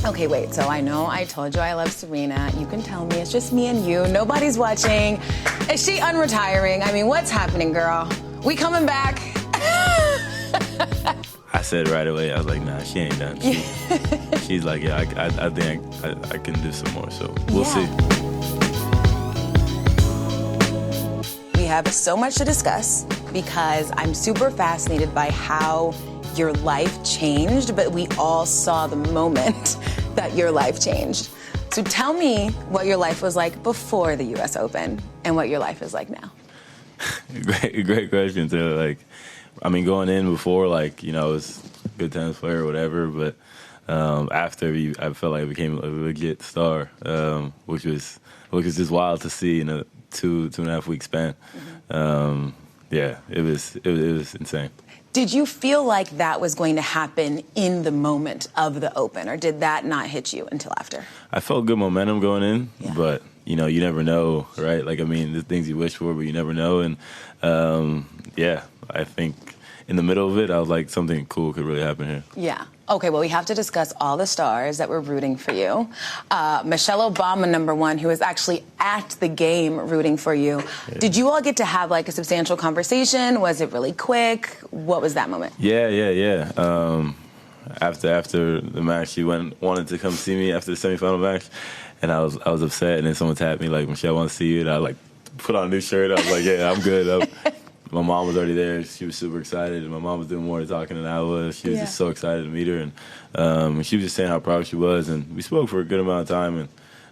Okay, wait, so I know I told you I love Serena. You can tell me, it's just me and you. Nobody's watching. Is she unretiring? I mean, what's happening, girl? We coming back? I said right away, I was like, nah, she ain't done. She's like, yeah, I think I can do some more, so we'll see. We have so much to discuss because I'm super fascinated by how your life changed, but we all saw the moment that your life changed. So tell me what your life was like before the U.S. Open and what your life is like now. Great question, too. Like, I mean, going in before, like, you know, I was a good tennis player or whatever, but after, I felt like I became a legit star, which was just wild to see in a two and a half week span. Yeah, it was insane. Did you feel like that was going to happen in the moment of the Open, or did that not hit you until after? I felt good momentum going in, but, you know, you never know, right? Like, I mean, the things you wish for, but you never know. And, yeah, I think in the middle of it, I was like, something cool could really happen here. Yeah. Okay, well, we have to discuss all the stars that were rooting for you. Michelle Obama, #1, who was actually at the game rooting for you. Yeah. Did you all get to have, like, a substantial conversation? Was it really quick? What was that moment? Yeah. After the match, she wanted to come see me after the semifinal match, and I was upset. And then someone tapped me, like, Michelle wants to see you. And I, like, put on a new shirt. I was like, yeah, I'm good. My mom was already there. She was super excited, and my mom was doing more talking than I was. She was just so excited to meet her, and she was just saying how proud she was, and we spoke for a good amount of time,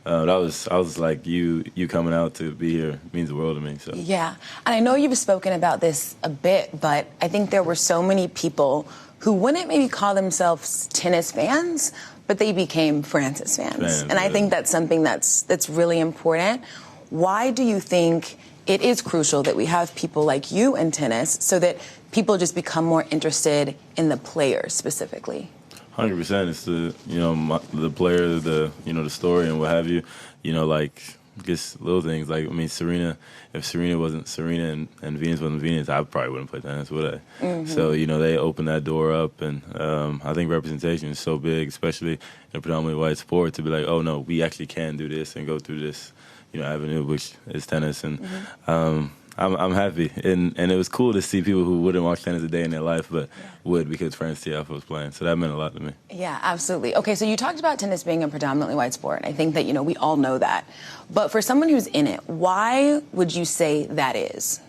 and I was like, you coming out to be here means the world to me. So yeah, and I know you've spoken about this a bit, but I think there were so many people who wouldn't maybe call themselves tennis fans, but they became Frances fans, and I think that's something that's really important. Why do you think it is crucial that we have people like you in tennis so that people just become more interested in the players specifically? 100%. It's the player, the story and what have you. You know, like, just little things. Like, I mean, Serena, if Serena wasn't Serena and Venus wasn't Venus, I probably wouldn't play tennis, would I? So, you know, they opened that door up, and I think representation is so big, especially in a predominantly white sport, to be like, oh, no, we actually can do this and go through this, you know, avenue, which is tennis. And I'm happy. And it was cool to see people who wouldn't watch tennis a day in their life, but would because Frances Tiafoe was playing. So that meant a lot to me. Yeah, absolutely. Okay, so you talked about tennis being a predominantly white sport. I think that, you know, we all know that. But for someone who's in it, why would you say that is?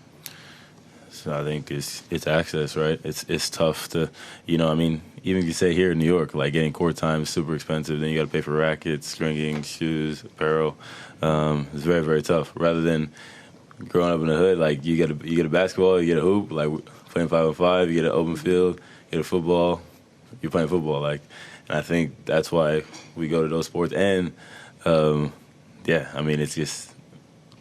So I think it's access, right? It's tough to, you know, I mean, even if you say here in New York, like getting court time is super expensive. Then you got to pay for rackets, stringing, shoes, apparel. It's very, very tough. Rather than growing up in the hood, like you get a basketball, you get a hoop, like playing 5-on-5, you get an open field, you get a football, you're playing football. Like, and I think that's why we go to those sports. And yeah, I mean, it's just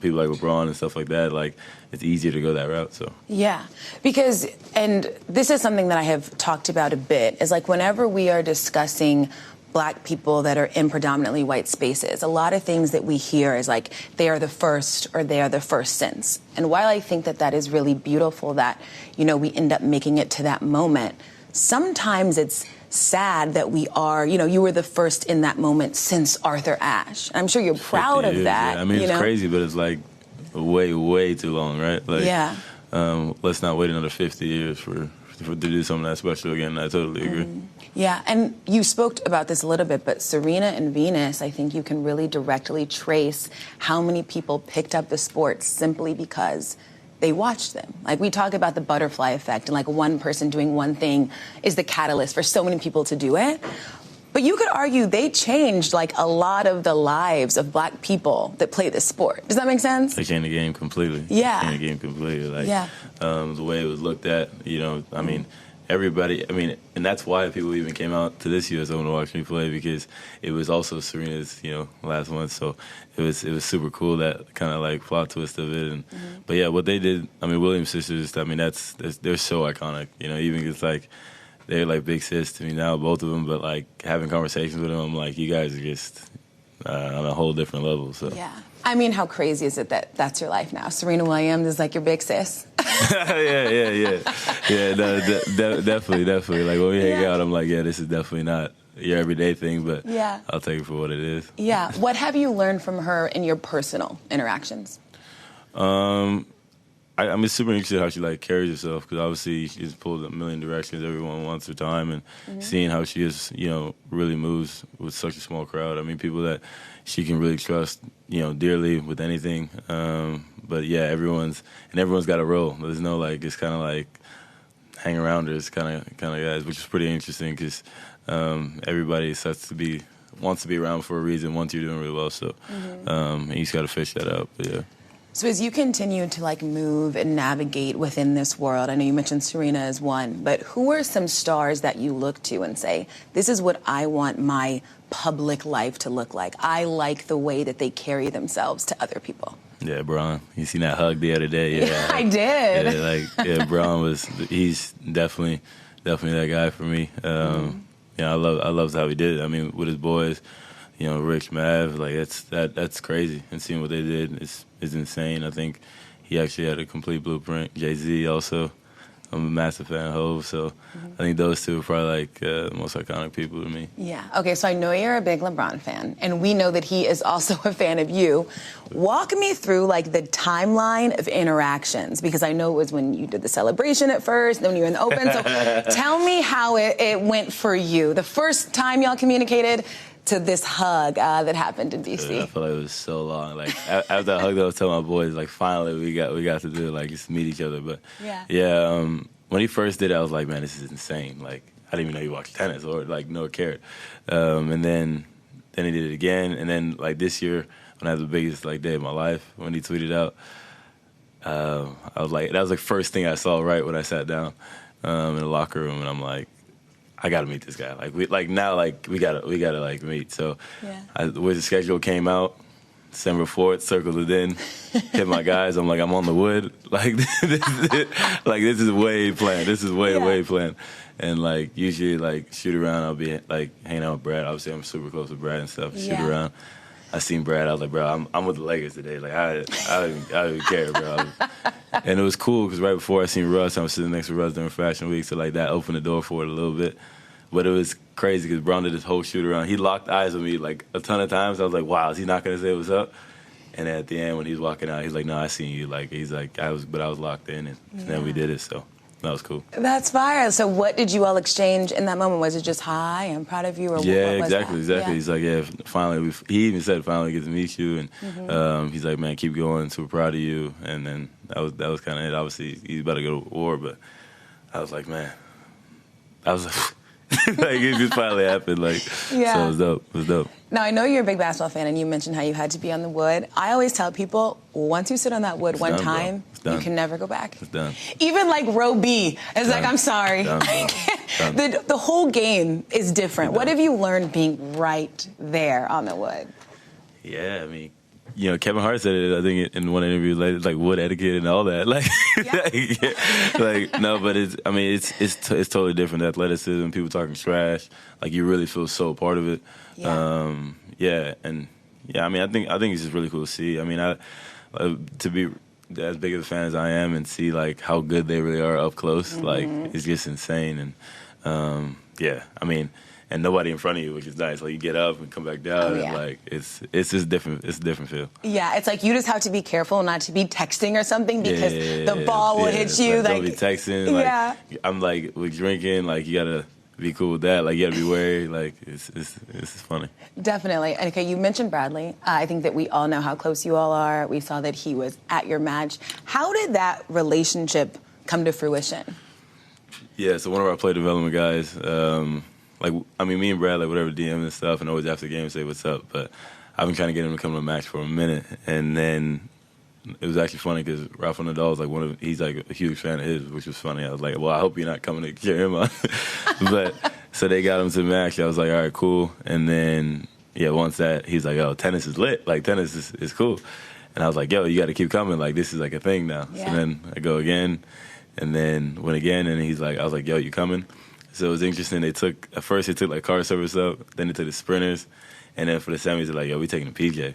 people like LeBron and stuff like that. Like, it's easier to go that route. So yeah, because, and this is something that I have talked about a bit, is like whenever we are discussing Black people that are in predominantly white spaces, a lot of things that we hear is like they are the first or they are the first since. And while I think that that is really beautiful that, you know, we end up making it to that moment, sometimes it's sad that we are, you know, you were the first in that moment since Arthur Ashe. I'm sure you're proud of that. Yeah. I mean, it's crazy, but it's like way, way too long, right? Like, let's not wait another 50 years to do something that special again. I totally agree. Yeah, and you spoke about this a little bit, but Serena and Venus, I think you can really directly trace how many people picked up the sport simply because they watched them. Like, we talk about the butterfly effect, and like one person doing one thing is the catalyst for so many people to do it. But you could argue they changed like a lot of the lives of Black people that play this sport. Does that make sense? They changed the game completely. Yeah. They changed the game completely. Like, the way it was looked at, you know, I mean, everybody, I mean, and that's why people even came out to this US Open to watch me play, because it was also Serena's, you know, last one. So it was super cool, that kind of like plot twist of it. And but yeah, what they did, I mean, Williams sisters, I mean, they're so iconic, you know, even it's like, they're like big sis to me now, both of them, but like having conversations with them, I'm like, you guys are just on a whole different level. So yeah. I mean, how crazy is it that that's your life now? Serena Williams is like your big sis. Yeah, no, definitely. Like when we hang out, I'm like, yeah, this is definitely not your everyday thing, but Yeah. I'll take it for what it is. Yeah. What have you learned from her in your personal interactions? I'm super interested how she like carries herself, because obviously she's pulled a million directions. Everyone wants her time, and seeing how she is, really moves with such a small crowd. I mean, people that she can really trust, dearly with anything. But yeah, everyone's got a role. There's no it's kind of like hang around her. It's kind of guys, which is pretty interesting, because everybody wants to be around for a reason once you're doing really well. So and you just got to fish that out. But yeah. So as you continue to move and navigate within this world, I know you mentioned Serena as one, but who are some stars that you look to and say, this is what I want my public life to look like? I like the way that they carry themselves to other people. Yeah, Bron. You seen that hug the other day? Yeah, I did. Bron he's definitely that guy for me. I love how he did it. I mean, with his boys, Rich, Mav, that's crazy. And seeing what they did is insane. I think he actually had a complete blueprint. Jay-Z also. I'm a massive fan of Hov, so I think those two are probably the most iconic people to me. Yeah. Okay, so I know you're a big LeBron fan, and we know that he is also a fan of you. Walk me through the timeline of interactions, because I know it was when you did the celebration at first, then when you were in the Open. So tell me how it went for you. The first time y'all communicated to this hug that happened in D.C. I feel like it was so long. After that hug, I was telling my boys, finally we got to do it, just meet each other. But when he first did it, I was like, man, this is insane. I didn't even know he watched tennis or nor cared. And then he did it again. And then this year, when I had the biggest day of my life, when he tweeted out, I was that was the first thing I saw right when I sat down in the locker room, and I'm like, I gotta meet this guy. We gotta meet. So where the schedule came out, December 4th, circled it in, hit my guys. I'm I'm on the wood. This is way planned. This is way planned. And usually shoot around, I'll be hanging out with Brad. Obviously I'm super close with Brad and stuff. Shoot around. I seen Brad. I was like, bro, I'm with the Lakers today. I don't even care, bro. And it was cool because right before I seen Russ, I was sitting next to Russ during Fashion Week, so that opened the door for it a little bit. But it was crazy because Brown did this whole shoot around. He locked eyes with me a ton of times. I was like, wow, is he not gonna say what's up? And then at the end when he's walking out, he's like, no, I seen you. He's like, I was locked in, and then we did it. So that was cool. That's fire. So what did you all exchange in that moment? Was it just, hi, I'm proud of you? Or what was exactly. Yeah. He's like, finally, he even said, finally get to meet you. And he's like, man, keep going, super proud of you. And then that was kind of it. Obviously, he's about to go to war, but I was like, man, it just finally happened. So it was dope. It was dope. Now, I know you're a big basketball fan, and you mentioned how you had to be on the wood. I always tell people, once you sit on that wood one time, you can never go back. It's done. Even row B, it's I'm sorry. Done, the whole game is different. What have you learned being right there on the wood? Yeah, I mean, Kevin Hart said it, I think, in one interview, wood etiquette and all that. No, but it's totally different. The athleticism, people talking trash, you really feel so a part of it. Yeah. I think it's just really cool to see. I mean, to be as big of a fan as I am and see how good they really are up close, it's just insane. And and nobody in front of you, which is nice. You get up and come back down, and it's just different. It's a different feel. Yeah, it's you just have to be careful not to be texting or something because the ball will hit you. Don't be texting. I'm with drinking. You gotta be cool with that. You gotta be wary. It's funny. Definitely. Okay, you mentioned Bradley. I think that we all know how close you all are. We saw that he was at your match. How did that relationship come to fruition? Yeah, so one of our play development guys. Me and Brad, whatever, DM and stuff, and always after the game say what's up. But I've been trying to get him to come to a match for a minute, and then it was actually funny because Rafael Nadal is he's a huge fan of his, which was funny. I was like, well, I hope you're not coming to cheer him on. But so they got him to the match. I was like, all right, cool. And then once that, he's like, oh, tennis is lit. Tennis is cool. And I was like, yo, you got to keep coming. This is a thing now. Yeah. So then I go again, and then went again, and I was like, yo, you coming? So it was interesting. At first they took car service up, then they took the sprinters, and then for the semis they're like, yo, we taking the PJ.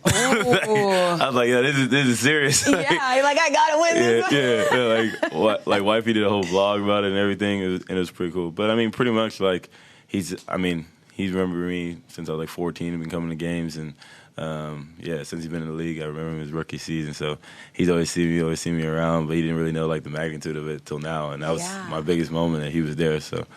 I was like, yo, this is serious. Yeah, you're like, I gotta win this. Wifey did a whole vlog about it and everything, and it was pretty cool. But pretty much he's he's remembered me since I was like 14 and been coming to games. And, since he's been in the league, I remember him his rookie season. So he's always seen me around, but he didn't really know like the magnitude of it till now. And that was my biggest moment that he was there. So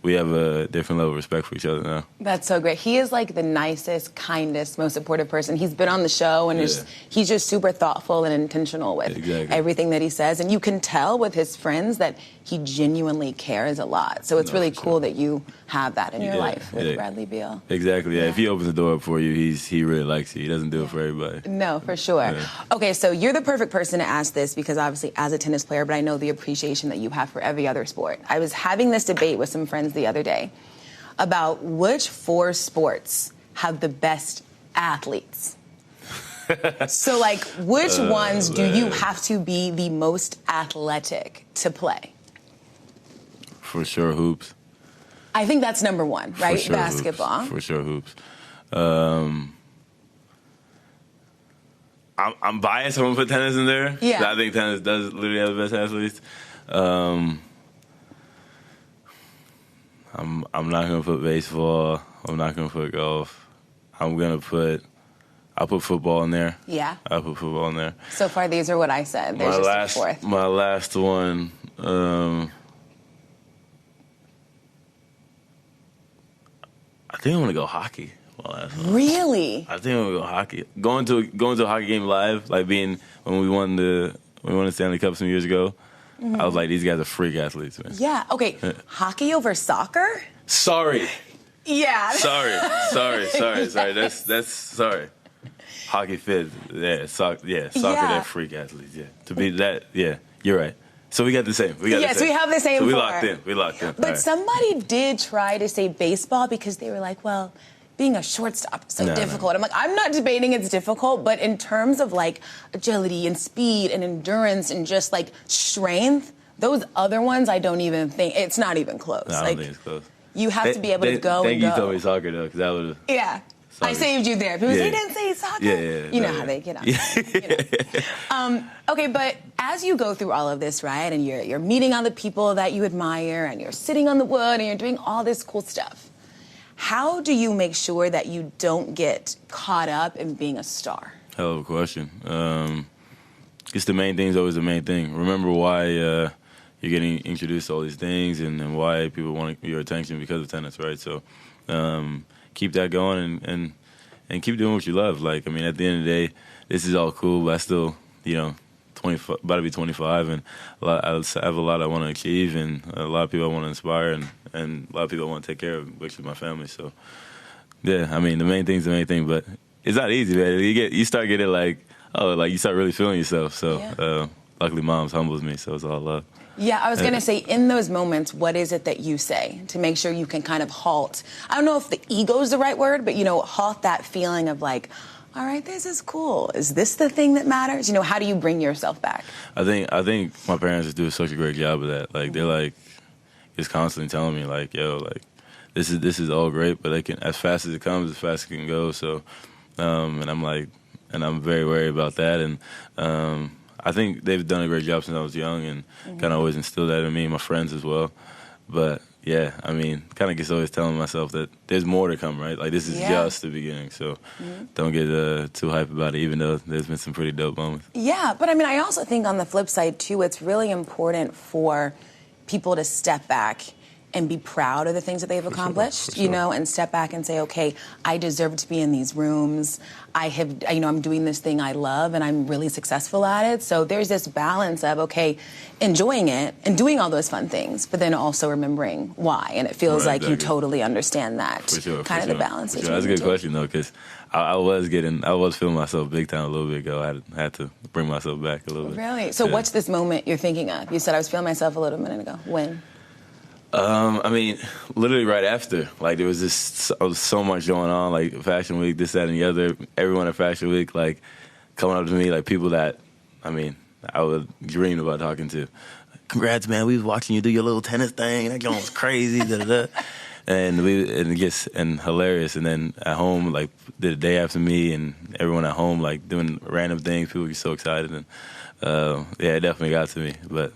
we have a different level of respect for each other now. That's so great. He is like the nicest, kindest, most supportive person. He's been on the show, and he's just super thoughtful and intentional with everything that he says. And you can tell with his friends that he genuinely cares a lot. So it's really cool that you have that in your life with Bradley Beal. Exactly, yeah. If he opens the door up for you, he really likes you. He doesn't do it for everybody. No, for sure. Yeah. Okay, so you're the perfect person to ask this because obviously as a tennis player, but I know the appreciation that you have for every other sport. I was having this debate with some friends the other day about which 4 sports have the best athletes. So, like, which ones do you have to be the most athletic to play? For sure, hoops. I think that's number 1, right? For sure, Basketball. Hoops. For sure, hoops. I'm biased. I'm gonna put tennis in there. Yeah. I think tennis does literally have the best athletes. I'm not gonna put baseball. I'm not gonna put golf. I'll put football in there. Yeah. I'll put football in there. So far, these are what I said. There's just a 4th. My last one. I think I'm gonna go hockey. Really? I think I'm gonna go hockey. Going to a hockey game live, like when we won the Stanley Cup some years ago. I was like, these guys are freak athletes, man. Yeah. Okay. Hockey over soccer? Sorry. Yeah. Sorry. That's sorry. Hockey fit. Yeah. Soccer. They're freak athletes. Yeah. To be that. Yeah. You're right. So we got the same. We have the same. So we locked in. But somebody did try to say baseball because they were like, well, being a shortstop is so difficult. I'm like, I'm not debating it's difficult, but in terms of like agility and speed and endurance and just like strength, those other ones I don't even think, it's not even close. No, I don't think it's close. You have to be able to go and go. Thank you told me soccer though, because that would have. Yeah. I saved you there. People say, he didn't say soccer. Yeah. You know how they get on. Okay, but as you go through all of this, right, and you're meeting all the people that you admire, and you're sitting on the wood, and you're doing all this cool stuff, how do you make sure that you don't get caught up in being a star? Hell of a question. It's the main thing is always the main thing. Remember why you're getting introduced to all these things and why people want your attention because of tennis, right? So keep that going and keep doing what you love. Like, I mean, at the end of the day, this is all cool, but I still, about to be 25, and I have a lot I want to achieve, and a lot of people I want to inspire, and a lot of people I want to take care of, which is my family. So, yeah, I mean, the main thing's the main thing, but it's not easy, man. You start getting you start really feeling yourself. So, luckily, Mom's humbles me, so it's all love. Yeah, I was going to say, in those moments, what is it that you say to make sure you can kind of halt? I don't know if the ego is the right word, but, halt that feeling of like, all right, this is cool. Is this the thing that matters? How do you bring yourself back? I think my parents just do such a great job of that. Like, they're like, just constantly telling me like, yo, like, this is all great, but they can, as fast as it comes, as fast as it can go. So, and I'm like, and I'm very worried about that. And I think they've done a great job since I was young, and kind of always instilled that in me and my friends as well. But yeah, I mean, kind of just always telling myself that there's more to come, right? Like, this is just the beginning, so don't get too hyped about it, even though there's been some pretty dope moments. Yeah, but I mean, I also think on the flip side, too, it's really important for people to step back and be proud of the things that they've accomplished, and step back and say, okay, I deserve to be in these rooms. I'm doing this thing I love, and I'm really successful at it. So there's this balance of, okay, enjoying it and doing all those fun things, but then also remembering why. And it feels like you totally understand that. The balance. That's a good question, though, because I was feeling myself big time a little bit ago. I had to bring myself back a little bit. Really? So what's this moment you're thinking of? You said I was feeling myself a little minute ago. When? I mean, literally right after. Like, there was so much going on, like Fashion Week, this, that, and the other. Everyone at Fashion Week, like, coming up to me, like, people that, I mean, I would dream about talking to. Congrats, man, we was watching you do your little tennis thing. That joint was crazy, da-da-da. And hilarious. And then at home, like, the day after me, and everyone at home, like, doing random things. People get so excited. And, it definitely got to me. But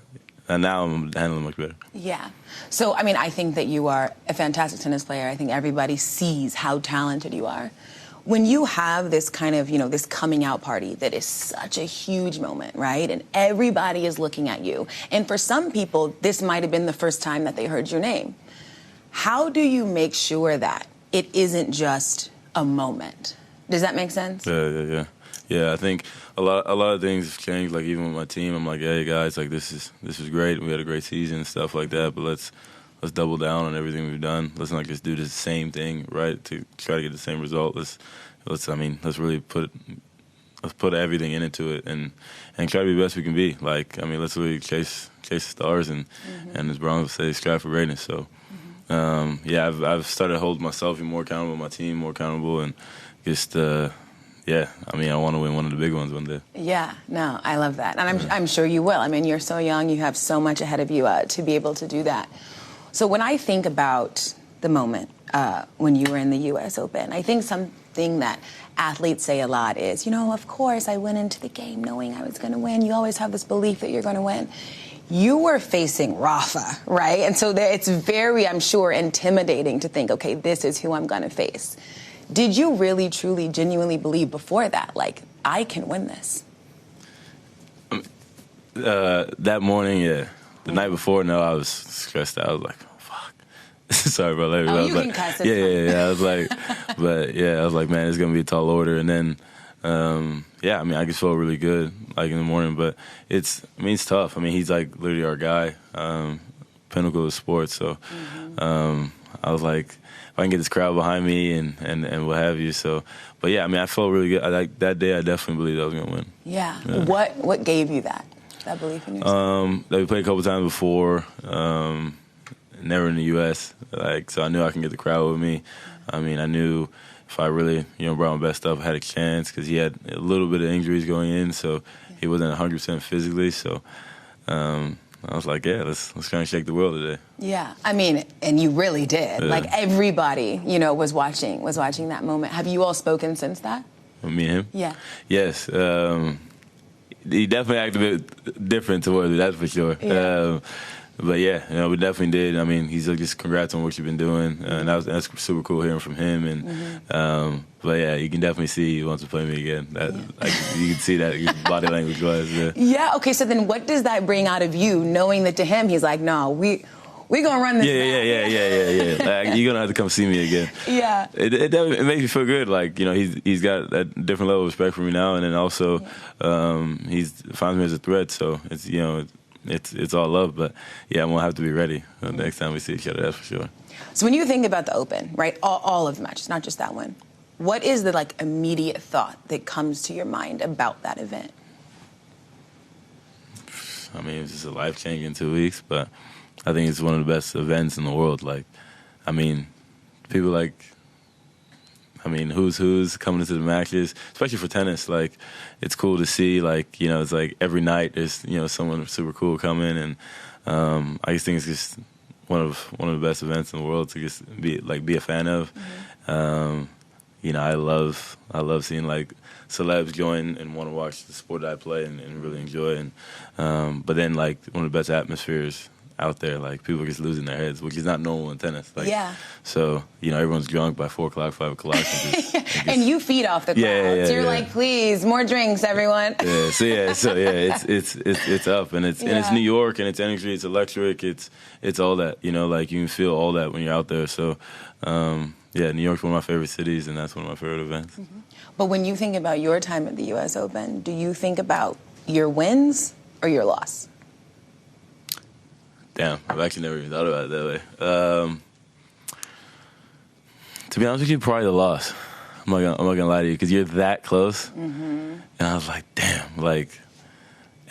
And now I'm handling much better. Yeah. So, I mean, I think that you are a fantastic tennis player. I think everybody sees how talented you are. When you have this kind of, this coming out party that is such a huge moment, right? And everybody is looking at you. And for some people, this might have been the first time that they heard your name. How do you make sure that it isn't just a moment? Does that make sense? Yeah, I think a lot of things have changed. Like even with my team, I'm like, hey guys, like this is great. We had a great season and stuff like that. But let's double down on everything we've done. Let's not just do the same thing, right? To try to get the same result. Let's really put everything into it and try to be the best we can be. Like let's really chase the stars and as Brown would say, strive for greatness. So I've started to hold myself more accountable, my team more accountable, and just. I want to win one of the big ones one day. Yeah, no, I love that. And I'm sure you will. I mean, you're so young. You have so much ahead of you to be able to do that. So when I think about the moment when you were in the U.S. Open, I think something that athletes say a lot is, of course, I went into the game knowing I was going to win. You always have this belief that you're going to win. You were facing Rafa, right? And so it's very, I'm sure, intimidating to think, okay, this is who I'm going to face. Did you really, truly, genuinely believe before that, like, I can win this? That morning, yeah. The night before, no, I was stressed out. I was like, oh, fuck. Sorry, bro. Oh, you can cuss. Yeah. I was like, I was like, man, it's going to be a tall order. And then, I just felt really good, like, in the morning. But it's tough. He's, like, literally our guy, pinnacle of sports. So I was like, if I can get this crowd behind me and what have you. So, but yeah, I felt really good. That day, I definitely believed I was going to win. Yeah. What gave you that belief in yourself? We played a couple times before, never in the U.S. So I knew I can get the crowd with me. I knew if I really, brought my best up, I had a chance because he had a little bit of injuries going in, so he wasn't 100% physically. So. I was like, let's try and shake the world today. Yeah, and you really did. Yeah. Like everybody, was watching that moment. Have you all spoken since that? Me and him? Yeah. Yes. He definitely acted a bit different towards me, that's for sure. Yeah. But yeah, we definitely did. He's like, just congrats on what you've been doing, and that's super cool hearing from him. And but yeah, you can definitely see he wants to play me again. You can see that his body language was. Yeah. Okay. So then, what does that bring out of you, knowing that to him he's like, no, we gonna run this. Yeah. You're gonna have to come see me again. Yeah. It makes me feel good. Like he's got a different level of respect for me now, and then also he finds me as a threat. So it's It's all love, but yeah, I'm gonna have to be ready the next time we see each other. That's for sure. So when you think about the Open, right, all of the matches, not just that one, what is the immediate thought that comes to your mind about that event? It's just a life-changing 2 weeks, but I think it's one of the best events in the world. People who's coming into the matches, especially for tennis. It's cool to see. It's like every night there's someone super cool coming, and I just think it's just one of the best events in the world to just be a fan of. I love seeing celebs join and want to watch the sport that I play and really enjoy. And but then one of the best atmospheres out there, people are just losing their heads, which is not normal in tennis. So, everyone's drunk by 4 o'clock, 5 o'clock. And you feed off the crowd. So you're like, please, more drinks, everyone. It's up, and it's New York, and it's energy, it's electric, it's all that, you can feel all that when you're out there. So, New York's one of my favorite cities, and that's one of my favorite events. Mm-hmm. But when you think about your time at the U.S. Open, do you think about your wins or your loss? Damn, I've actually never even thought about it that way. To be honest with you, probably the loss. I'm not gonna lie to you, because you're that close. Mm-hmm. And I was like, damn,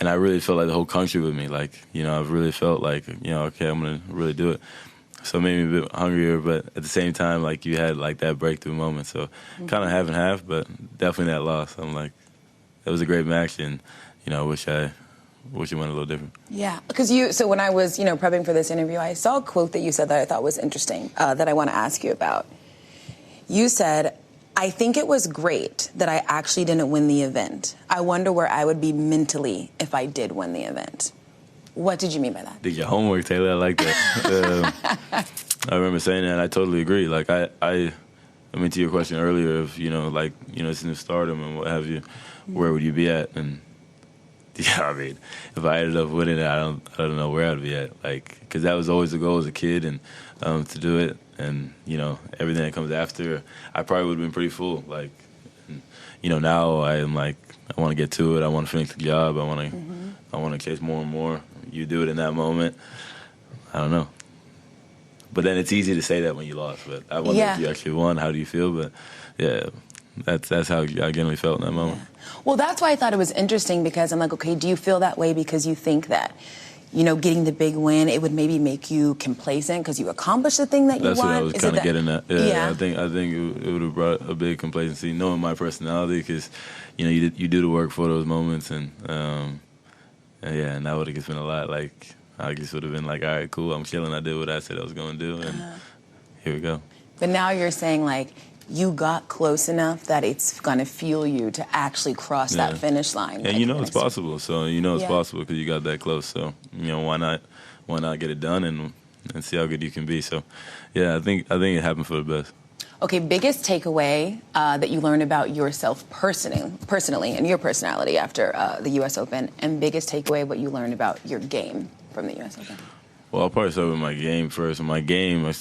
and I really felt like the whole country with me. I've really felt like, okay, I'm gonna really do it. So it made me a bit hungrier, but at the same time, you had that breakthrough moment. So kind of half and half, but definitely that loss. I'm like, that was a great match, and I wish it went a little different. Yeah, because so when I was, prepping for this interview, I saw a quote that you said that I thought was interesting, that I want to ask you about. You said, I think it was great that I actually didn't win the event. I wonder where I would be mentally if I did win the event. What did you mean by that? Did your homework, Taylor. I like that. I remember saying that, and I totally agree. Like, I mean, to your question earlier of, like, it's new stardom and what have you, where would you be at? And, yeah, I mean, if I ended up winning it, I don't know where I'd be at. Like, because that was always the goal as a kid, and to do it, and, everything that comes after, I probably would have been pretty full. Like, and, now I am like, I want to get to it. I want to finish the job. I want to chase more and more. You do it in that moment. I don't know. But then it's easy to say that when you lost. But I wonder if you actually won. How do you feel? But, yeah, that's how I generally felt in that moment. Yeah. Well, that's why I thought it was interesting, because I'm like, okay, do you feel that way because you think that, getting the big win, it would maybe make you complacent because you accomplished the thing that you want? That's what I was kind of getting at. Yeah. I think it would have brought a big complacency, knowing my personality, because, you do the work for those moments. And that would have just been a lot. Like, I just would have been like, all right, cool, I'm chilling. I did what I said I was going to do, and here we go. But now you're saying, like, you got close enough that it's going to fuel you to actually cross that finish line. And it's possible. So it's possible because you got that close. So, why not get it done and see how good you can be. So, yeah, I think it happened for the best. Okay, biggest takeaway that you learned about yourself personally and your personality after the U.S. Open, and biggest takeaway what you learned about your game from the U.S. Open? Well, I'll probably start with my game first. In my game, I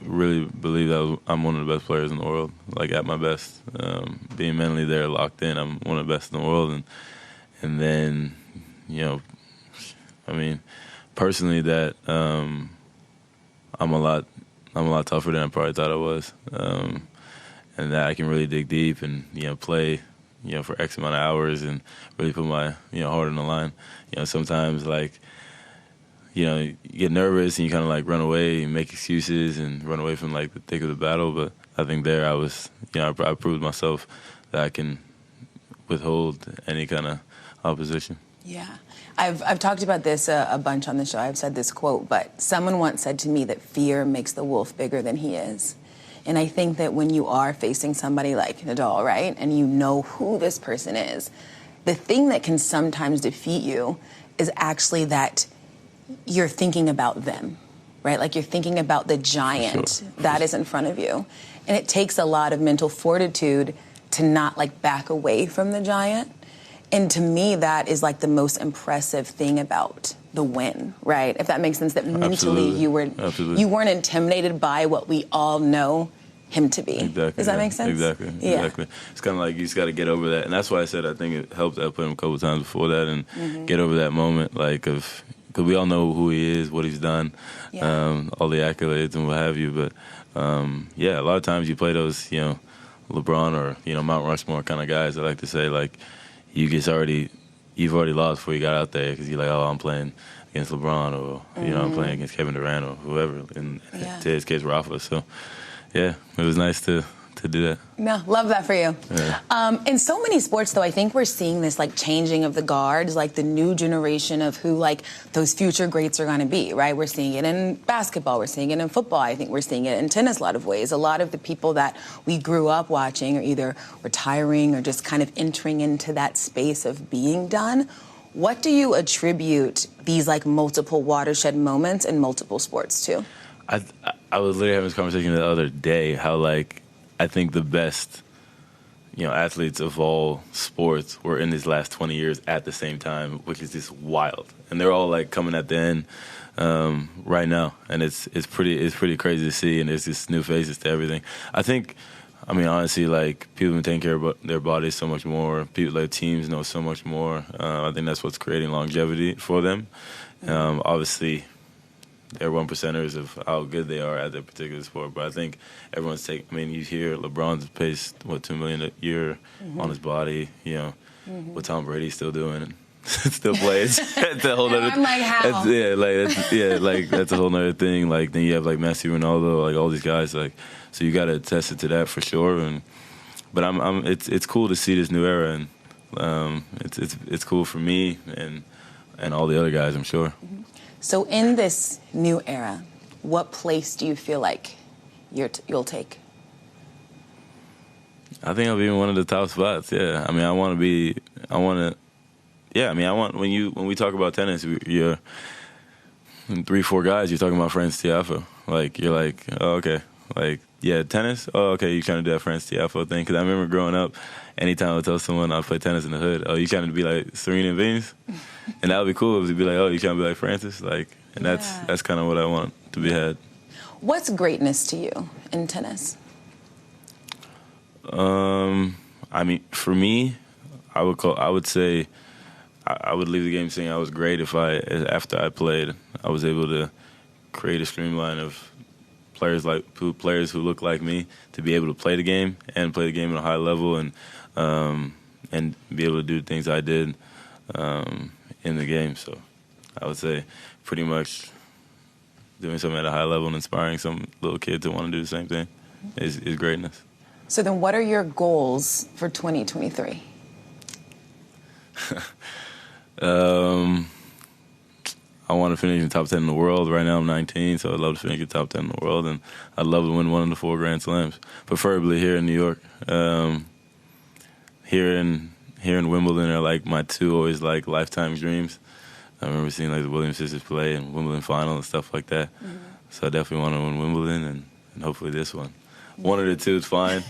really believe that I'm one of the best players in the world, like at my best. Being mentally there, locked in, I'm one of the best in the world. And then, I mean, personally, that I'm a lot tougher than I probably thought I was, and that I can really dig deep and play for X amount of hours and really put my heart on the line. Sometimes like you get nervous and you kind of like run away and make excuses and run away from like the thick of the battle. But I think there I was I proved myself that I can withhold any kind of opposition. Yeah. I've talked about this a bunch on the show. I've said this quote, but someone once said to me that fear makes the wolf bigger than he is. And I think that when you are facing somebody like Nadal, right, and you know who this person is, the thing that can sometimes defeat you is actually that you're thinking about them, right? Like you're thinking about the giant that is in front of you. And it takes a lot of mental fortitude to not like back away from the giant. And to me, that is like the most impressive thing about the win, right? If that makes sense, that mentally you weren't intimidated by what we all know him to be. Exactly. Does that make sense? Exactly. Yeah. Exactly. It's kind of like you just got to get over that. And that's why I said I think it helped that I put him a couple times before that and get over that moment, like, because we all know who he is, what he's done, all the accolades and what have you. But, a lot of times you play those, LeBron or, Mount Rushmore kind of guys, I like to say, like, you've already lost before you got out there because you're like, oh, I'm playing against LeBron or, I'm playing against Kevin Durant or whoever, and to his case, Rafael. So, yeah, it was nice to do that. No, love that for you. Yeah. In so many sports, though, I think we're seeing this, like, changing of the guards, like the new generation of who, like, those future greats are going to be, right? We're seeing it in basketball. We're seeing it in football. I think we're seeing it in tennis a lot of ways. A lot of the people that we grew up watching are either retiring or just kind of entering into that space of being done. What do you attribute these, like, multiple watershed moments in multiple sports to? I was literally having this conversation the other day, how, like, I think the best, athletes of all sports were in these last 20 years at the same time, which is just wild. And they're all like coming at the end right now, and it's pretty crazy to see. And there's just new faces to everything. I think, honestly, like people have been taking care of their bodies so much more. People, like teams, know so much more. I think that's what's creating longevity for them. Obviously, they're 1%ers of how good they are at their particular sport. But I think everyone's you hear LeBron's paced, $2 million a year on his body, what Tom Brady's still doing. Still plays. That's a whole other. I'm like, how? That's a whole other thing. Like then you have like Messi, Ronaldo, like all these guys. Like, so you got to attest it to that for sure. But it's cool to see this new era, and it's cool for me and all the other guys, I'm sure. So in this new era, what place do you feel like you'll take? I think I'll be in one of the top spots. Yeah, I want to yeah, I mean, I want when we talk about tennis, you're 3-4 guys. You're talking about Frances Tiafoe. Like you're like, oh, okay, like yeah, tennis. Oh, okay, you trying to do that Frances Tiafoe thing? Because I remember growing up, anytime I would tell someone I play tennis in the hood, oh, you trying to be like Serena and Venus, and that would be cool. To be like, oh, you trying to be like Frances, like, and that's kind of what I want to be had. What's greatness to you in tennis? I mean, for me, I would say I would leave the game saying I was great if after I played, I was able to create a streamline of players who look like me to be able to play the game and play the game at a high level and be able to do the things I did in the game. So I would say pretty much doing something at a high level and inspiring some little kid to want to do the same thing is greatness. So then what are your goals for 2023? I want to finish in the top 10 in the world. Right now I'm 19, so I'd love to finish in the top 10 in the world, and I'd love to win one of the 4 Grand Slams, preferably here in New York. Here in Wimbledon are like my 2 always like lifetime dreams. I remember seeing like the Williams sisters play in Wimbledon final and stuff like that. Mm-hmm. So I definitely want to win Wimbledon and hopefully this one. One of the 2 is fine.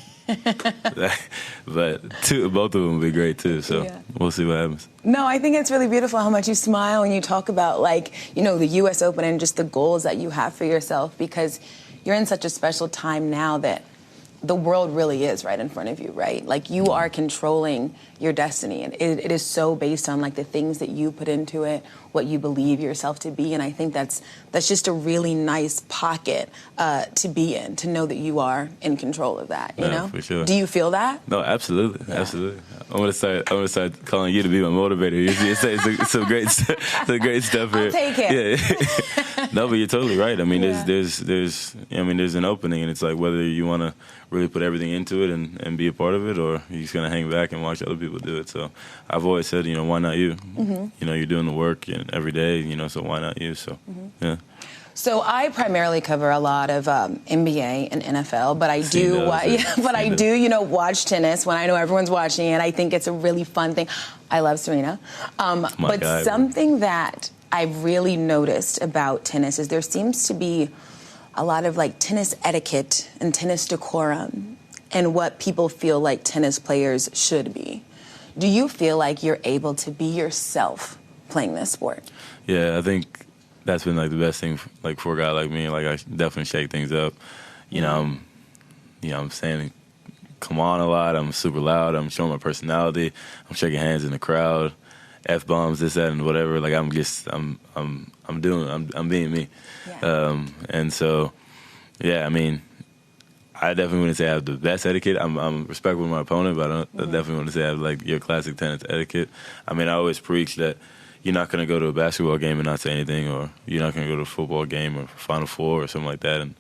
But both of them would be great too, so we'll see what happens. No, I think it's really beautiful how much you smile when you talk about, like, you know, the U.S. Open and just the goals that you have for yourself, because you're in such a special time now that the world really is right in front of you, right? Like, you are controlling your destiny, and it is so based on, like, the things that you put into it, what you believe yourself to be, and I think that's just a really nice pocket to be in, to know that you are in control of that, you know? For sure. Do you feel that? No, absolutely, absolutely. I'm gonna start calling you to be my motivator. It's some great stuff here. I'll take it. Yeah. No, but you're totally right. I mean, there's an opening, and it's like whether you want to really put everything into it and be a part of it, or you're just gonna hang back and watch other people do it. So I've always said, you know, why not you? Mm-hmm. You know, you're doing the work every day, you know, so why not you? So yeah. So I primarily cover a lot of NBA and NFL, but I do, you know, watch tennis when I know everyone's watching it. I think it's a really fun thing. I love Serena. But something that I've really noticed about tennis is there seems to be a lot of like tennis etiquette and tennis decorum and what people feel like tennis players should be. Do you feel like you're able to be yourself playing this sport? Yeah, I think that's been like the best thing, like for a guy like me. Like I definitely shake things up. You know, I'm saying come on a lot. I'm super loud. I'm showing my personality. I'm shaking hands in the crowd, F-bombs, this, that, and whatever. Like I'm being me. Yeah. And so, yeah, I mean, I definitely wouldn't say I have the best etiquette. I'm respectful of my opponent, but I definitely wouldn't say I have like your classic tennis etiquette. I mean, I always preach that you're not going to go to a basketball game and not say anything, or you're not going to go to a football game or Final Four or something like that. And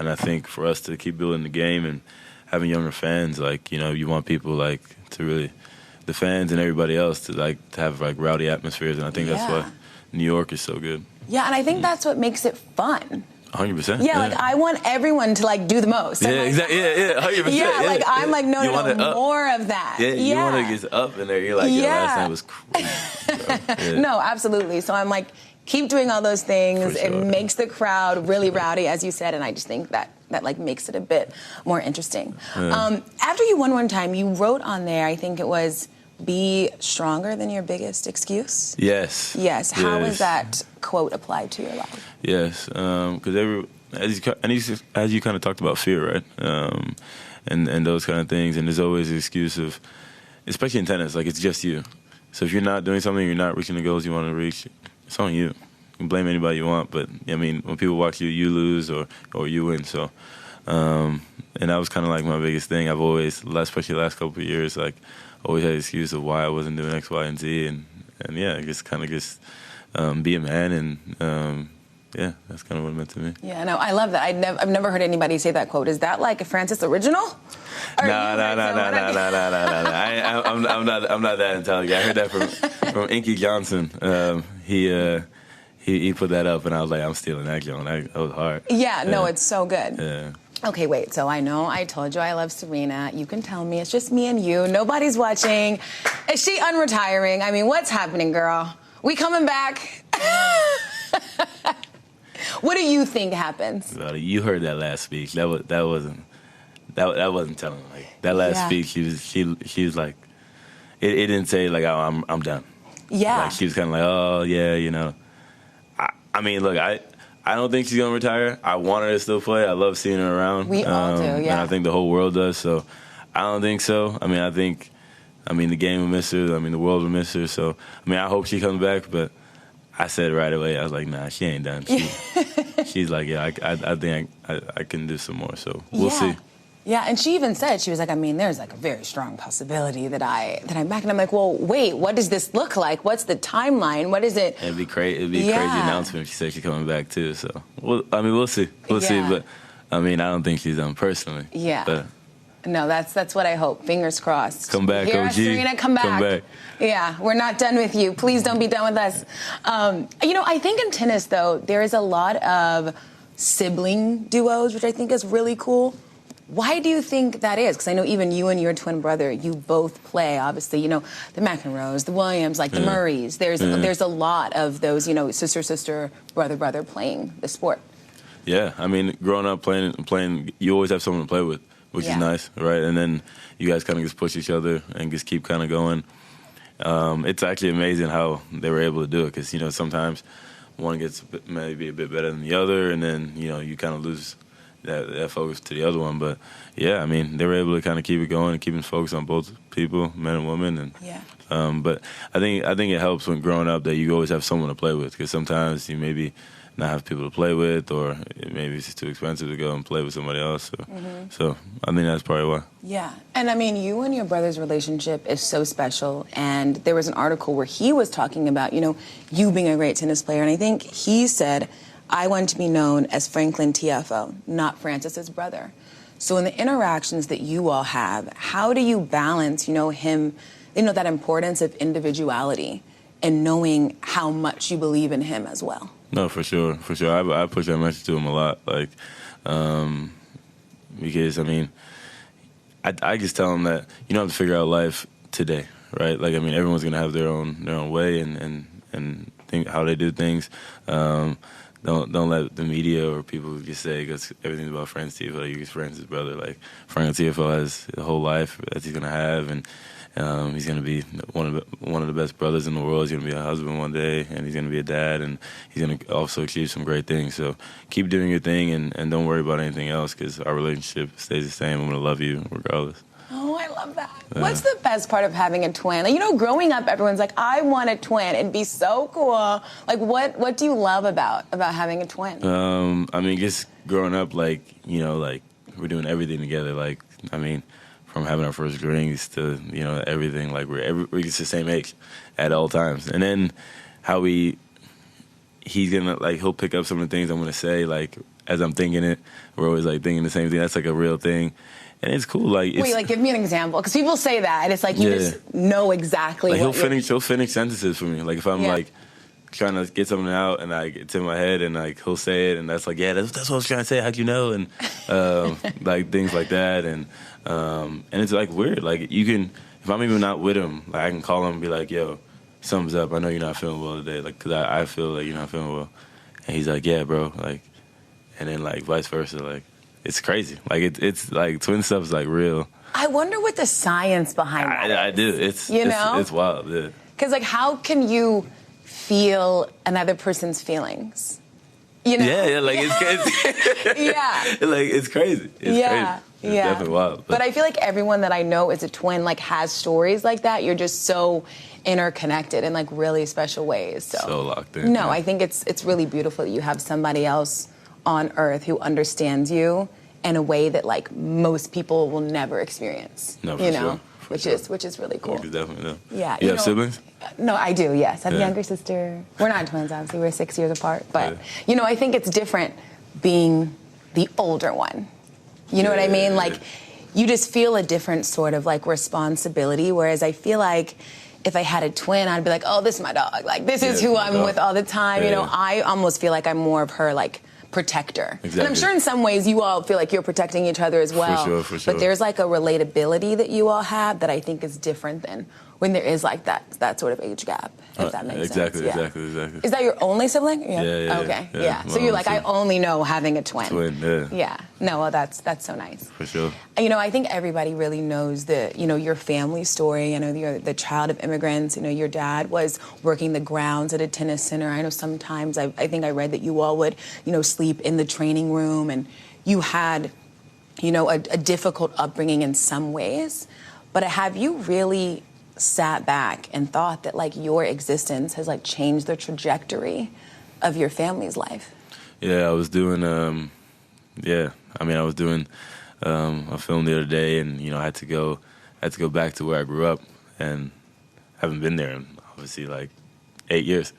I think for us to keep building the game and having younger fans, like, you know, you want people like to really, the fans and everybody else to have like rowdy atmospheres, and I think that's why New York is so good. Yeah, and I think that's what makes it fun. 100%. Yeah, like I want everyone to like do the most. Yeah, exactly. Yeah, 100%. Yeah, like I'm like no, more of that. Yeah, you want to get up in there. You're like, yo, last night was crazy. No, absolutely. So I'm like, keep doing all those things. Sure. It makes the crowd really rowdy, as you said, and I just think that like makes it a bit more interesting. Yeah. After you won one time, you wrote on there, I think it was, be stronger than your biggest excuse? Yes. Yes. How is that quote applied to your life? Yes, because as you kind of talked about fear, right? And those kind of things, and there's always an excuse of, especially in tennis, like it's just you. So if you're not doing something, you're not reaching the goals you want to reach, it's on you. You can blame anybody you want, but I mean, when people watch you, you lose or you win. So, and that was kind of like my biggest thing. I've always, especially the last couple of years, like always had an excuse of why I wasn't doing X, Y, and Z, and yeah, just kind of be a man, and yeah, that's kind of what it meant to me. Yeah, no, I love that. I've never heard anybody say that quote. Is that like a Frances original? No. I'm not that intelligent. I heard that from Inky Johnson. He put that up, and I was like, I'm stealing that, John. That was hard. Yeah, no, it's so good. Yeah. Okay, wait. So I know I told you I love Serena. You can tell me. It's just me and you. Nobody's watching. Is she unretiring? I mean, what's happening, girl? We coming back? What do you think happens? Well, you heard that last speech. That wasn't telling. Like that last speech, she was like, it didn't say like, oh, I'm done. Yeah. Like she was kind of like, oh yeah, you know. I mean, look, I don't think she's gonna retire. I want her to still play. I love seeing her around. We all do, yeah. And I think the whole world does. So I don't think so. I mean, the game will miss her. I mean, the world will miss her. So I mean, I hope she comes back. But I said right away, I was like, nah, she ain't done. She's like, yeah, I think I can do some more. So we'll see. Yeah, and she even said, she was like, I mean, there's like a very strong possibility that I'm back. And I'm like, well, wait, what does this look like? What's the timeline? What is it? It'd be crazy announcement if she said she's coming back too. So, we'll see. We'll see. But, I mean, I don't think she's done personally. Yeah. But, no, that's what I hope. Fingers crossed. Come back, Here, OG. Serena, come back. Come back. Yeah, we're not done with you. Please don't be done with us. I think in tennis, though, there is a lot of sibling duos, which I think is really cool. Why do you think that is? Because I know even you and your twin brother, you both play, obviously, the McEnroes, the Williams, like the Murrays. There's a lot of those, sister, brother playing the sport. Yeah, I mean, growing up playing, you always have someone to play with, which is nice, right? And then you guys kind of just push each other and just keep kind of going. It's actually amazing how they were able to do it because, sometimes one gets maybe a bit better than the other, and then, you kind of lose that focus to the other one. But yeah, I mean, they were able to kind of keep it going and keeping focus on both people, men and women. And but I think it helps when growing up that you always have someone to play with, because sometimes you maybe not have people to play with, or maybe it's too expensive to go and play with somebody else. So I think that's probably why. Yeah, and I mean, you and your brother's relationship is so special. And there was an article where he was talking about, you being a great tennis player, and I think he said, I want to be known as Franklin Tiafoe, not Frances's brother. So in the interactions that you all have, how do you balance, him, that importance of individuality and knowing how much you believe in him as well? No, for sure. I push that message to him a lot, because I mean, I just tell him that you don't have to figure out life today, right? Like, I mean, everyone's gonna have their own way and think how they do things. Don't let the media or people just say, because everything's about Frances Tiafoe, like, you're Frances' brother. Like, Frances Tiafoe has a whole life that he's gonna have, and he's gonna be one of the best brothers in the world. He's gonna be a husband one day, and he's gonna be a dad, and he's gonna also achieve some great things. So keep doing your thing, and don't worry about anything else, because our relationship stays the same. I'm gonna love you regardless. Oh, I love that. What's the best part of having a twin? Like, growing up, everyone's like, I want a twin. It'd be so cool. Like, what do you love about having a twin? I mean, just growing up, like, we're doing everything together. Like, I mean, from having our first drinks to, everything. Like, we're just the same age at all times. And then how he's gonna, like, he'll pick up some of the things I'm gonna say, like, as I'm thinking it. We're always, like, thinking the same thing. That's, like, a real thing. And it's cool. Like, wait, like, give me an example, because people say that, and it's like you just know exactly. Like, he'll finish sentences for me. Like, if I'm like trying to get something out and it's in my head, and like he'll say it, and that's like, yeah, that's what I was trying to say. How'd you know? And like things like that, and it's like weird. Like, you can, if I'm even not with him, like, I can call him and be like, yo, something's up. I know you're not feeling well today. Like, because I feel like you're not feeling well, and he's like, yeah, bro. Like, and then like vice versa. Like, it's crazy. Like, it's like twin stuff is like real. I wonder what the science behind that is. I do. It's wild. Yeah. Because, like, how can you feel another person's feelings? Yeah. Like, it's yeah. Like, it's crazy. It's crazy. It's definitely wild. But I feel like everyone that I know is a twin, like, has stories like that. You're just so interconnected in, like, really special ways. So locked in. No, I think it's really beautiful that you have somebody else on earth who understands you in a way that, like, most people will never experience. No, for sure. Which is really cool. Definitely, no. Yeah. You have siblings? No, I do, yes. I have a younger sister. We're not twins, obviously. We're 6 years apart. But, I think it's different being the older one. You know what I mean? Like, you just feel a different sort of, like, responsibility, whereas I feel like if I had a twin, I'd be like, oh, this is my dog. Like, this is who I'm with all the time. I almost feel like I'm more of her, like, protector. Exactly. And I'm sure in some ways you all feel like you're protecting each other as well. For sure. But there's like a relatability that you all have that I think is different than when there is like that sort of age gap, if that makes sense. Exactly. Is that your only sibling? Yeah. Okay, yeah. So you're like, I only know having a twin. Yeah. No, well, that's so nice. For sure. You know, I think everybody really knows your family story. I know you're the child of immigrants. You know, your dad was working the grounds at a tennis center. I know sometimes I think I read that you all would, sleep in the training room, and you had, a difficult upbringing in some ways. But have you really sat back and thought that like your existence has like changed the trajectory of your family's life? Yeah, I was doing I was doing a film the other day, and I had to go back to where I grew up, and haven't been there in obviously like 8 years.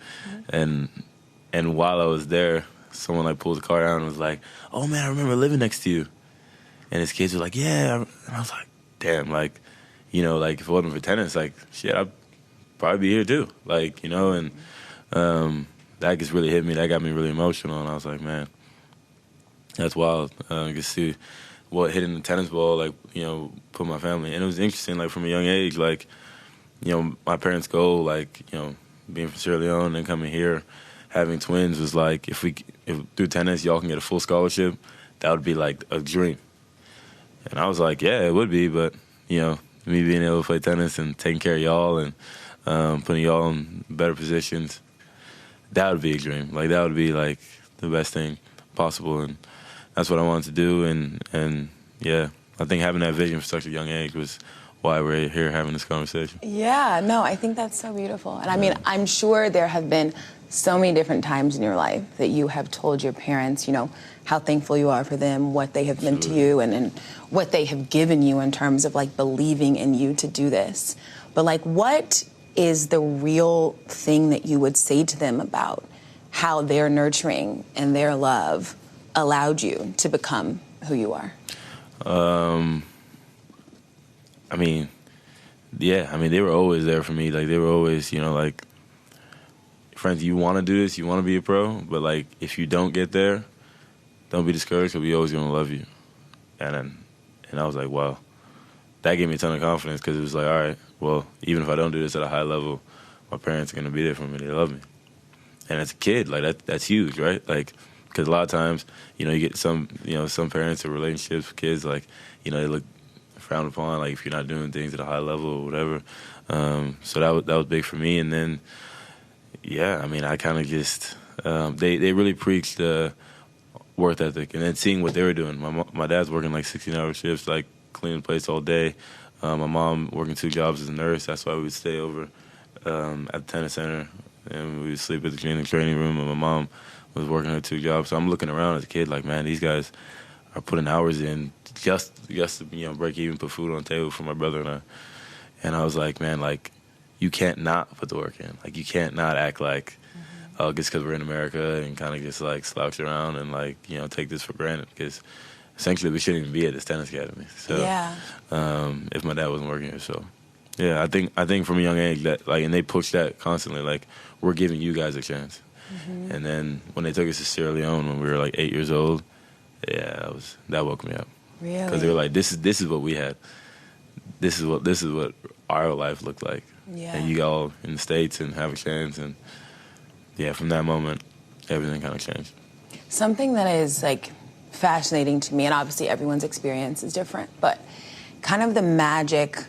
Mm-hmm. And while I was there, someone like pulled the car out and was like, "Oh man, I remember living next to you." And his kids were like, "Yeah," and I was like, "Damn, like, like if it wasn't for tennis, like shit, I'd probably be here too." Like, and that just really hit me. That got me really emotional, and I was like, man, that's wild. You can see what hitting the tennis ball, like, put my family. And it was interesting, like from a young age, like, my parents' goal, like, being from Sierra Leone and coming here, having twins was like, if through tennis y'all can get a full scholarship, that would be like a dream. And I was like, yeah, it would be, but me being able to play tennis and taking care of y'all and putting y'all in better positions, that would be a dream. Like, that would be like the best thing possible, and that's what I wanted to do. And yeah, I think having that vision for such a young age was why we're here having this conversation. Yeah, no, I think that's so beautiful. And I mean, I'm sure there have been so many different times in your life that you have told your parents, how thankful you are for them, what they have meant to you, and what they have given you in terms of like believing in you to do this. But like, what is the real thing that you would say to them about how their nurturing and their love allowed you to become who you are? They were always there for me. Like, they were always, like, friends, you want to do this, you want to be a pro, but like, if you don't get there, don't be discouraged, because we always going to love you. And I was like, wow, that gave me a ton of confidence, because it was like, all right, well, even if I don't do this at a high level, my parents are going to be there for me. They love me. And as a kid, like, that's huge, right? Like, because a lot of times, you get some parents or relationships with kids, like, they look frowned upon, like, if you're not doing things at a high level or whatever. So that was big for me. And then, I kind of just, they really preached work ethic, and then seeing what they were doing. My dad's working like 16-hour shifts, like cleaning the place all day. My mom working 2 jobs as a nurse. That's why we would stay over at the tennis center, and we would sleep at the training room, and my mom was working her 2 jobs. So I'm looking around as a kid like, man, these guys are putting hours in just to break even, put food on the table for my brother and I. And I was like, man, like, you can't not put the work in. Like, you can't not act like, just because we're in America, and kind of just like slouch around and like, take this for granted, because essentially we shouldn't even be at this tennis academy. So if my dad wasn't working here. So yeah, I think from a young age that, like, and they push that constantly, like, we're giving you guys a chance. And then when they took us to Sierra Leone when we were like 8 years old, that woke me up. Really? Because they were like, this is what we had. This is what our life looked like. Yeah. And you all in the States and have a chance. And yeah, from that moment, everything kind of changed. Something that is like fascinating to me, and obviously everyone's experience is different, but kind of the magic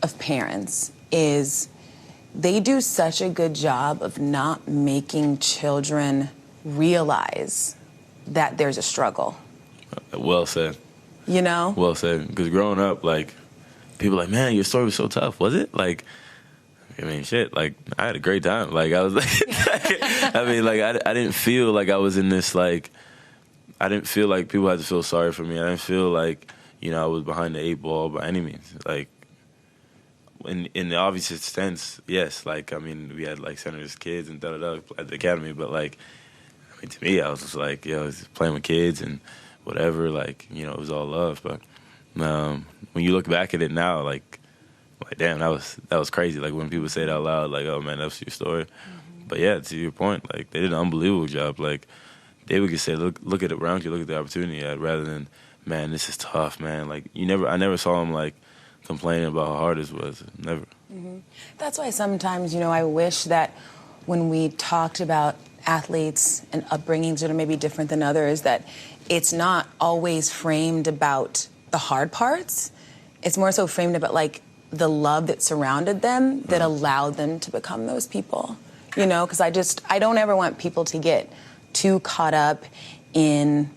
of parents is they do such a good job of not making children realize that there's a struggle. Well said. Well said. Because growing up, like, people are like, man, your story was so tough. Was it? Like, I mean, shit, like, I had a great time. Like, I was like, I didn't feel like I was in this, like, I didn't feel like people had to feel sorry for me. I didn't feel like, I was behind the 8 ball by any means. Like, in the obvious sense, yes. Like, I mean, we had, like, senators' kids and da-da-da at the academy. But, like, I mean, to me, I was just like, I was playing with kids and whatever. Like, it was all love. But when you look back at it now, like, damn, that was crazy. Like, when people say it out loud, like, oh, man, that's your story. But, yeah, to your point, like, they did an unbelievable job, like, they would just say, look at it around you, look at the opportunity you had, rather than, man, this is tough, man. Like I never saw them like complaining about how hard this was. Never. Mm-hmm. That's why sometimes, I wish that when we talked about athletes and upbringings that are maybe different than others, that it's not always framed about the hard parts. It's more so framed about like the love that surrounded them that allowed them to become those people. Because I don't ever want people to get too caught up in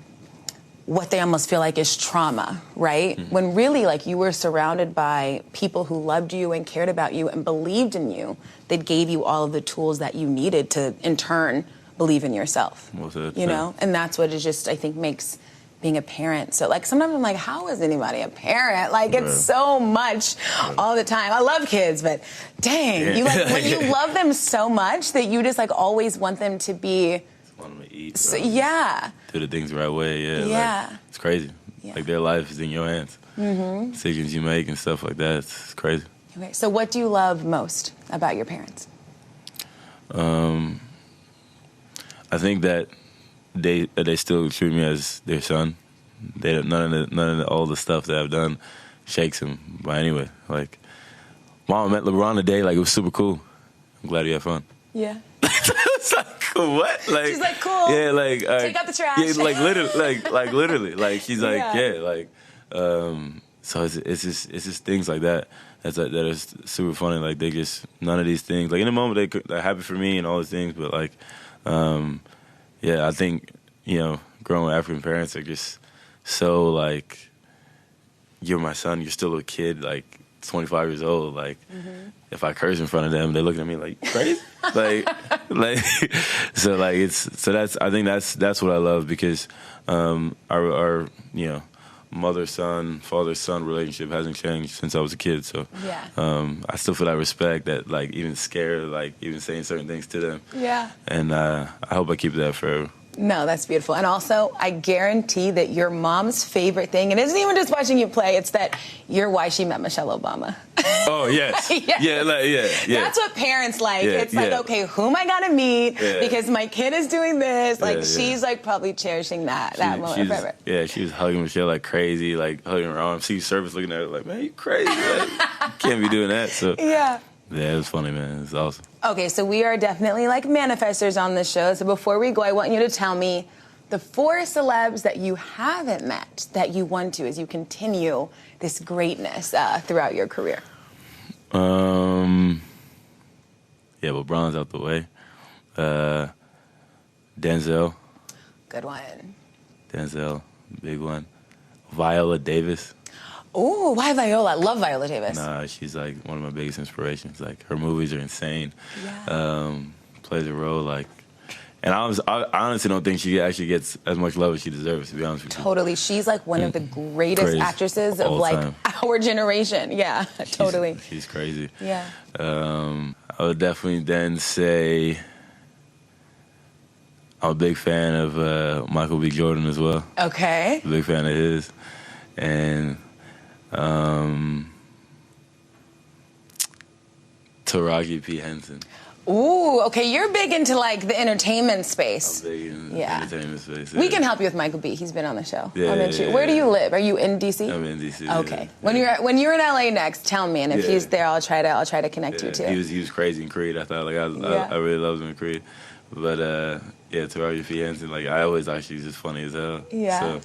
what they almost feel like is trauma, right? Mm-hmm. When really, like, you were surrounded by people who loved you and cared about you and believed in you, that gave you all of the tools that you needed to, in turn, believe in yourself. And that's what it just, I think, makes being a parent. So, like, sometimes I'm like, how is anybody a parent? Like, it's so much all the time. I love kids, but dang, when you love them so much that you just, like, always want them to be... want them to eat, so, yeah. Do the things the right way, yeah. Like, it's crazy. Yeah. Like, their life is in your hands. Mm-hmm. Decisions you make and stuff like that, it's crazy. Okay, so what do you love most about your parents? I think that they still treat me as their son. None of all the stuff that I've done shakes them. But anyway, like, Mom met LeBron today. Like, it was super cool. I'm glad you had fun. Yeah. It's like, what? Like, she's like, cool. Yeah, like, take out the trash. Yeah, like literally, like she's like, so it's just things like that that are super funny. Like, they just, none of these things. Like, in the moment they're happy for me and all these things, but like, I think growing with African parents are just so like, you're my son, you're still a kid, like 25 years old, like. Mm-hmm. If I curse in front of them, they're looking at me like crazy, like so like I think that's what I love, because our mother-son, father-son relationship hasn't changed since I was a kid. So I still feel that respect, that like even scared, like even saying certain things to them. Yeah. And I hope I keep that forever. No, that's beautiful. And also, I guarantee that your mom's favorite thing, and it isn't even just watching you play, it's that you're why she met Michelle Obama. Oh, yes. Yeah. That's what parents like. Yeah, it's like, okay, who am I going to meet? Yeah. Because my kid is doing this. Like, she's like probably cherishing that moment forever. Yeah, she was hugging Michelle like crazy, like hugging her arm. Secret Service looking at her like, man, you crazy. Like, you can't be doing that. So yeah, it was funny, man. It was awesome. Okay, so we are definitely like manifestors on this show. So before we go, I want you to tell me the 4 celebs that you haven't met that you want to as you continue this greatness throughout your career. LeBron's out the way. Denzel. Good one. Denzel, big one. Viola Davis. Oh, why Viola? I love Viola Davis. Nah, she's like one of my biggest inspirations. Like, her movies are insane. Yeah. Plays a role like, and I honestly don't think she actually gets as much love as she deserves, to be honest with you. Totally. She's like one of the greatest actresses of like our generation. Yeah, totally. She's crazy. Yeah. I would definitely then say I'm a big fan of Michael B. Jordan as well. Okay. A big fan of his. And Taraji P. Henson. Ooh, okay, you're big into like the entertainment space. I'm big in the entertainment space. Yeah. We can help you with Michael B. He's been on the show. Yeah, Where do you live? Are you in DC? I'm in DC. Okay. Yeah. When you're in LA next, tell me, and if he's there, I'll try to connect you too. He was crazy in Creed. I thought I really loved him in Creed. But Taraji P. Henson, like, I always thought she was just funny as hell. Yeah. So,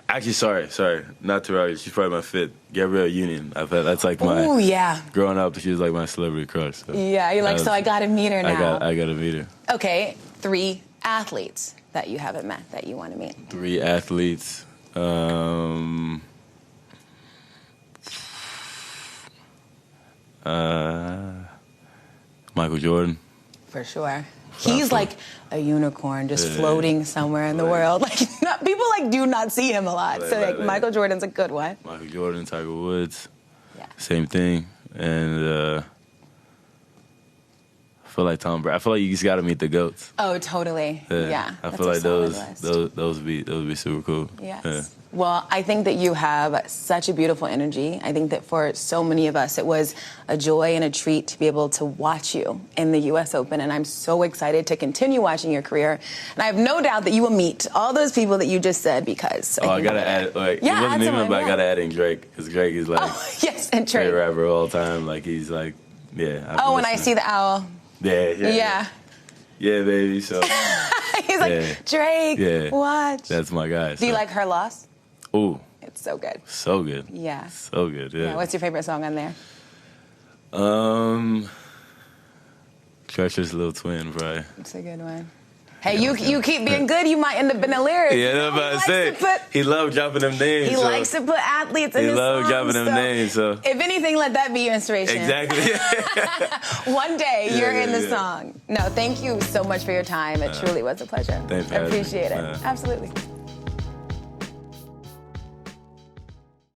actually, sorry, not Taraji. She's probably my 5th. Gabrielle Union. That's like my. Oh yeah. Growing up, she was like my celebrity crush. So. Yeah, you're like, so I got to meet her now. I got to meet her. Okay, 3 athletes that you haven't met that you want to meet. 3 athletes. Michael Jordan. For sure. He's like a unicorn just floating somewhere in the world. Like, people like do not see him a lot. So like Michael Jordan's a good one. Michael Jordan, Tiger Woods. Yeah. Same thing. And I feel like Tom Brady. I feel like you just got to meet the GOATs. Oh, totally. Yeah. I feel like those would be super cool. Yes. Yeah. Well, I think that you have such a beautiful energy. I think that for so many of us, it was a joy and a treat to be able to watch you in the U.S. Open, and I'm so excited to continue watching your career. And I have no doubt that you will meet all those people that you just said because... I got to add, like, yeah, it wasn't even someone, about, I got to add in Drake, because Drake is like... Oh, yes, and Drake. Favorite rapper of all time. Like, he's like, yeah. Oh, when I see the owl. Yeah. Yeah, baby, so... He's like, Drake, what? That's my guy. Do you like Her Loss? Ooh. It's so good. So good. Yeah. So good, yeah. What's your favorite song on there? Treacherous Little Twin, probably. It's a good one. Hey, you keep being good, you might end up in the lyrics. Yeah, I'm about to say. He loved dropping them names. He likes to put athletes in his songs. He loved dropping them names, so. If anything, let that be your inspiration. Exactly. One day, you're in the song. No, thank you so much for your time. It truly was a pleasure. Thanks for I appreciate it. Absolutely.